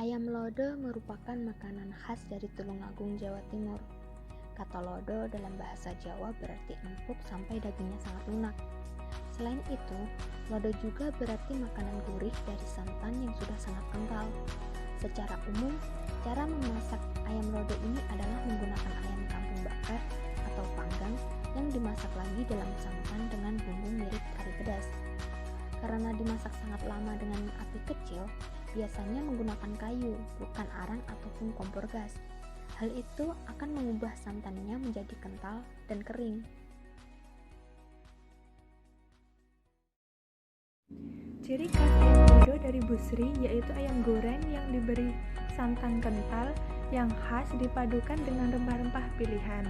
Ayam lodo merupakan makanan khas dari Tulungagung, Jawa Timur. Kata lodo dalam bahasa Jawa berarti empuk sampai dagingnya sangat lunak. Selain itu, lodo juga berarti makanan gurih dari santan yang sudah sangat kental. Secara umum, cara memasak ayam lodo ini adalah menggunakan ayam kampung bakar atau panggang yang dimasak lagi dalam santan dengan bumbu mirip kari pedas. Karena dimasak sangat lama dengan api kecil, biasanya menggunakan kayu, bukan arang ataupun kompor gas. Hal itu akan mengubah santannya menjadi kental dan kering. Ciri khas ayam lodo dari Busri yaitu ayam goreng yang diberi santan kental yang khas dipadukan dengan rempah-rempah pilihan.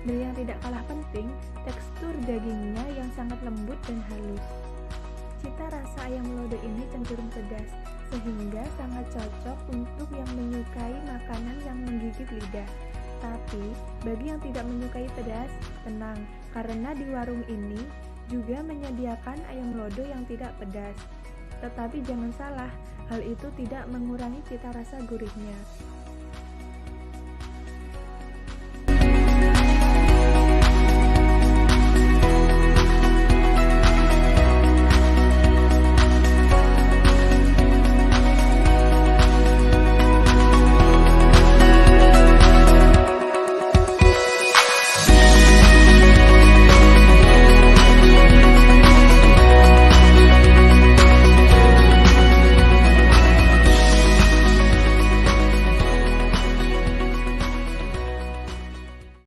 Dan yang tidak kalah penting, tekstur dagingnya yang sangat lembut dan halus. Cita rasa ayam lodo ini cenderung pedas, sehingga sangat cocok untuk yang menyukai makanan yang menggigit lidah. Tapi, bagi yang tidak menyukai pedas, tenang, karena di warung ini juga menyediakan ayam lodo yang tidak pedas. Tetapi jangan salah, hal itu tidak mengurangi cita rasa gurihnya.